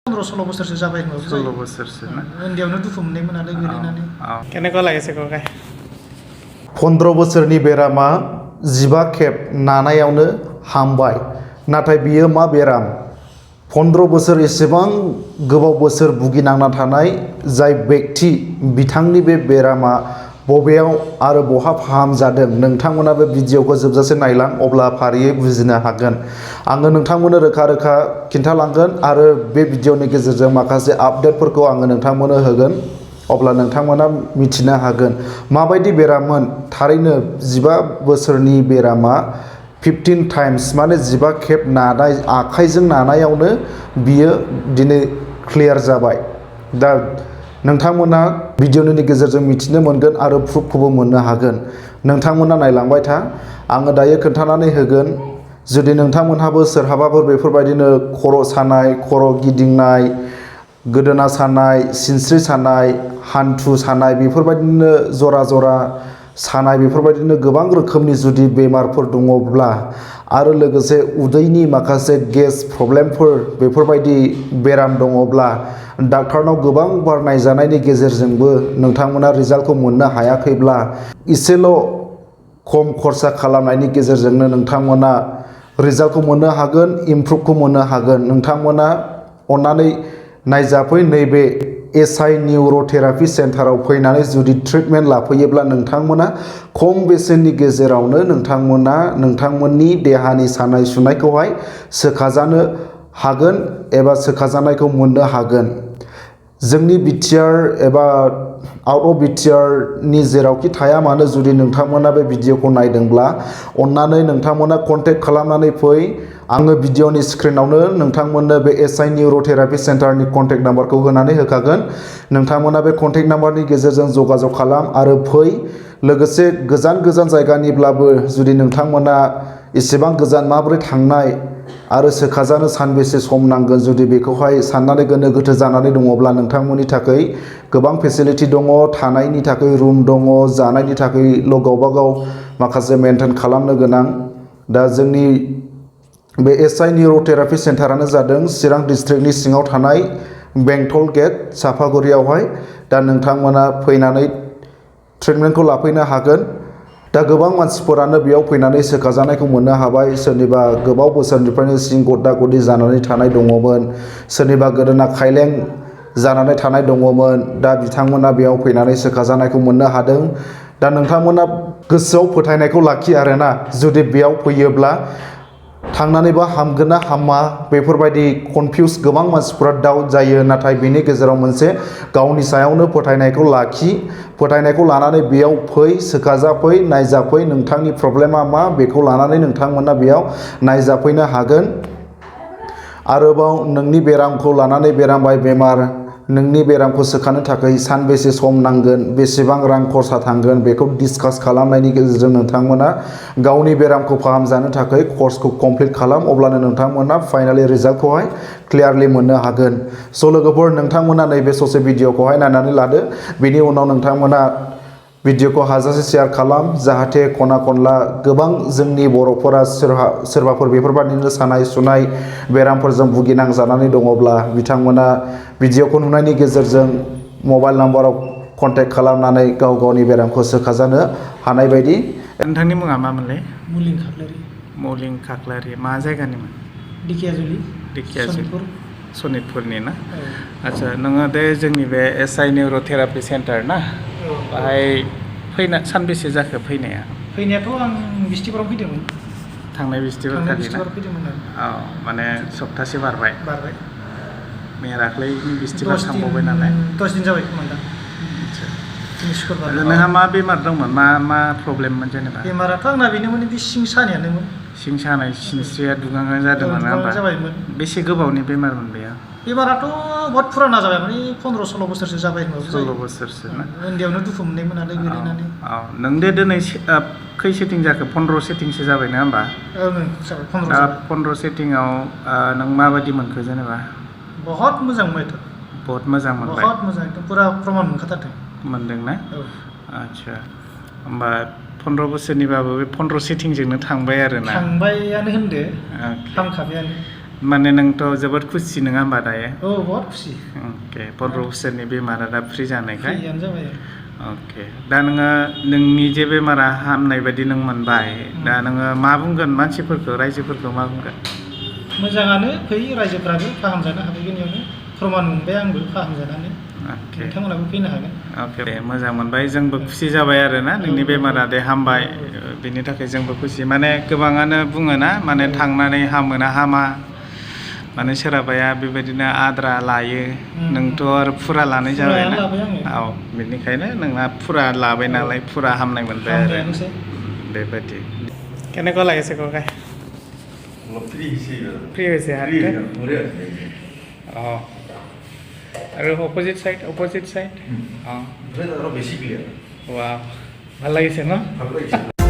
15-16 बोसोरसो जाबाय होनबाबो जायो। 16 बोसोरसो ना उन्दैयावनो दुखु मोननायमोन नालाय गोलैनानै। केनेकुवा লাগিছে ককাই 15 बोसोरनि बेरामा 15 खेब नानायावनो हामबाय। नाथाय बियो मा बेराम? 15 बोसोर एसेबां गोबाव बोसोर भुगिनांना थानाय जाय व्यक्ति बिथांनि बे बेरामा बबेयाव आरो बहा फाहाम जादों नोंथांमोना बे भिडिअखौ जोबजासे नायलां अब्ला फारियै बुजिनो हागोन। आङो नोंथांमोननो रोखा रोखा खिन्थालांगोन आरो बे भिडिअनि गेजेरजों माखासे आपडेटफोरखौ आङो नोंथांमोननो होगोन। अब्ला नोंथांमोना मिथिनो हागोन माबायदि बेराममोन। थारैनो 15 बोसोरनि बेरामा 15 टाइम्स माने 15 खेब नानाय आखाइजों नानायावनो बियो दिनै क्लियार जाबाय। दा नोंथांमोना भिडिअनि गेजेरजों मिथिनो मोनगोन आरो प्रुफखौबो मोननो हागोन। नोंथांमोना नायलांबाय था। आङो दायो खोन्थानानै होगोन। जुदि नोंथांमोनहाबो सोरहाबाफोर बेफोरबायदिनो खर' सानाय, खर' गिदिंनाय, गोदोना सानाय, सिनस्रि सानाय, हान्थु सानाय बेफोरबायदिनो जरा जरा सानाय बेफोरबायदिनो गोबां रोखोमनि जुदि बेमारफोर दङब्ला आरो लोगोसे उदैनि माखासे गेस प्रब्लेमफोर बेफोरबायदि बेराम दङब्ला डाक्टारनाव गोबां बार नायजानायनि गेजेरजोंबो नोंथांमोना रिजाल्टखौ मोननो हायाखैब्ला इसेल' खम खरसा खालामनायनि गेजेरजोंनो नोंथांमोना रिजाल्टखौ मोननो हागोन, इमप्रुभखौ मोननो हागोन। नोंथांमोना अन्नानै नायजाफै नैबे एसआइ निउर' थेरापि सेन्टाराव फैनानै जुदि ट्रिटमेन्ट लाफैयोब्ला नोंथांमोना खम बेसेननि गेजेरावनो नोंथांमोना नोंथांमोननि देहानि सानाय सुनायखौहाय सोखाजानो हागोन एबा सोखाजानायखौ मोननो हागोन। जोंनि बिटिआर एबा आउट अफ बिटिआरनि जेरावखि थाया मानो जुदि नोंथांमोना बे भिडिअखौ नायदोंब्ला अन्नानै नोंथांमोना कन्टेक्ट खालामनानै फै। आङो भिडिअनि स्क्रिनावनो नोंथांमोननो बे एसआइ निउर' थेरापि सेन्टारनि कन्टेक्ट नाम्बारखौ होनानै होखागोन। नोंथांमोना बे कन्टेक्ट नाम्बारनि गेजेरजों जगाजग खालाम आरो फै। लोगोसे गोजान गोजान जायगानिब्लाबो जुदि नोंथांमोना एसेबां गोजान माबोरै थांनाय आरो सोखाजानो सानबेसे सम नांगोन जुदि बेखौहाय साननानै गोनो गोथो जानानै दङब्ला नोंथांमोननि थाखाय गोबां फेसिलिटि दङ। थानायनि थाखाय रुम दङ, जानायनि थाखायल' गावबा गाव माखासे मेनटेन खालामनो गोनां। दा जोंनि बे एसआइ निउर' थेरापि सेन्टारानो जादों चिरां डिस्ट्रिक्टनि सिङाव थानाय बेंटल गेट सापागुरियावहाय। दा नोंथांमोना फैनानै ट्रिटमेन्टखौ लाफैनो हागोन। दा गोबां मानसिफोरानो बेयाव फैनानै सोखाजानायखौ मोननो हाबाय। सोरनिबा गोबाव बोसोरनिफ्रायनो सिं गद्दा गद्दि जानानै थानाय दङमोन, सोरनिबा गोदोना खायलें जानानै थानाय दङमोन। दा बिथांमोना बेयाव फैनानै सोखाजानायखौ मोननो हादों। दा नोंथांमोना गोसोआव फोथायनायखौ लाखि आरोना जुदि बेयाव फैयोब्ला थांनानैबा हामगोन ना हामा बेफोरबायदि कनफिउस गोबां मानसिफोरा डाउट जायो। नाथाय बेनि गेजेराव मोनसे गावनि सायावनो फोथायनायखौ लाखि। फोथायनायखौ लानानै बेयाव फै, सोखाजाफै, नायजाफै। नोंथांनि प्रब्लेमा मा बेखौ लानानै नोंथांमोना बेयाव नायजाफैनो हागोन। आरोबाव नोंनि बेरामखौ लानानै बेराम बाय बेमार नोंनि बेरामखौ सोखानो थाखाय सानबेसे सम नांगोन, बेसेबां रां खरसा थांगोन बेखौ डिसकास खालामनायनि गेजेरजों नोंथांमोना गावनि बेरामखौ फाहामजानो थाखाय कर्सखौ कमप्लिट खालाम। अब्लानो नोंथांमोना फाइनालि रिजाल्टखौहाय क्लियारलि मोननो हागोन। स' लोगोफोर नोंथांमोना नैबे ससे भिडिअखौहाय नायनानै लादो। बेनि उनाव नोंथांमोना भिडिअखौ हाजासे शेयार खालाम जाहाथे खना खनला गोबां जोंनि बर'फोरा सोरबाफोर बेफोरबादिनो सानाय सुनाय बेरामफोरजों भुगिनांजानानै दङब्ला बिथांमोना भिडिअखौ नुनायनि गेजेरजों मबाइल नाम्बाराव कन्टेक्ट खालामनानै गाव गावनि बेरामखौ सोखाजानो हानाय बायदि। नोंथांनि मुङा मामोनलाय? मुलिं खाख्लारि। मलिं खाख्लारि। मा जायगानिमोन? दिखियाजुलि, दिखियाजुलि, सनितपुरनि ना? औ। आच्छा, नोङो दे जोंनि बे एसआइ निउर' थेरापि सेन्टार ना बाहाय फैना सानबेसे जाखो फैनाया? फैनायाथ' आं बिस्थिबाराव फैदोंमोन। थांनाय बिस्थिबार थांनाय खालि ना? बिस्थिबाराव फैदोंमोन औ, माने सप्तासे बारबाय। बारबाय। मैया दाख्लैनि बिस्थिबार थांबावबाय नालाय। 10 दिन जाबाय खोमा दा। शुक्रुबार। नोंहा मा बेमार दंमोन? मा प्रब्लेममोन जेनेबा? बेमाराथ' आंना बेनोमोन बे सिं सानायानोमोन। सिं सानाय, सिनस्रिया दुगांगां जादोंमोन नङा होमबा? जाबायमोन। बेसे गोबावनि बेमारमोन बेयो? बेमाराथ' बहुत फुराना जाबाय माने 15-16 बोसोरसो जाबाय होनबाबो जायो। 16 बोसोरसो ना? उन्दैयावनो दुखु मोननायमोन नालाय गोलैनानै। औ, नों दे दिनै खै सेटिं जाखो? 15 सेटिंसो जाबाय नङा होमबा? ओं जाबाय 15 जाबाय। 15 सेटिंआव नों माबायदि मोनखो जेनेबा? बहुत मोजां मोनबायथ'। बहुत मोजां मोनबाय? बहुत मोजां एकदम पुरा प्रमान मोनखाथारदों। मोनदोंना? औ। आच्छा, होमबा 15 बोसोरनिबाबो बे 15 सेटिंजोंनो थांबाय आरो ना? थांबायानो होनदो। हामखाबायानो। माने नोंथ' जोबोद खुसि नङा होमबा दायो औ बहुत खुसि अके 15 बोसोरनि बेमारा दा फ्रि जानायखाय फ्रियानो जाबाय अके दा नोङो नोंनि जे बेमारा हामनाय बायदि नों मोनबाय दा नोङो मा बुंगोन मानसिफोरखौ रायजोफोरखौ मा बुंगोन मोजाङानो फैयो रायजोफ्राबो फाहामजानो हाबाय बेयावनो प्रमान मोनबाय आंबो फाहामजानानै अके नोंथांमोनाबो फैनो हागोन अके दे मोजां मोनबाय जोंबो खुसि जाबाय आरोना नोंनि बेमारा दे हामबाय बेनि थाखाय जोंबो खुसि माने गोबाङानो बुङोना माने थांनानै हामोना हामा माने सोरहाबाया बेबायदिनो आद्रा लायो नोंथ' आरो फुरा लानाय जाबायना औ बेनिखायनो नोंना फुरा लाबाय नालाय फुरा हामनाय मोनबाय आरो बेबायदि কেনেকুৱা লাগিছে ককাই ফ্ৰী হৈছে অঁ আৰু অপজিট চাইড অঁ আৰু বেছি ক্লিয়াৰ ৱাও ভাল লাগিছে ন ভাল লাগিছে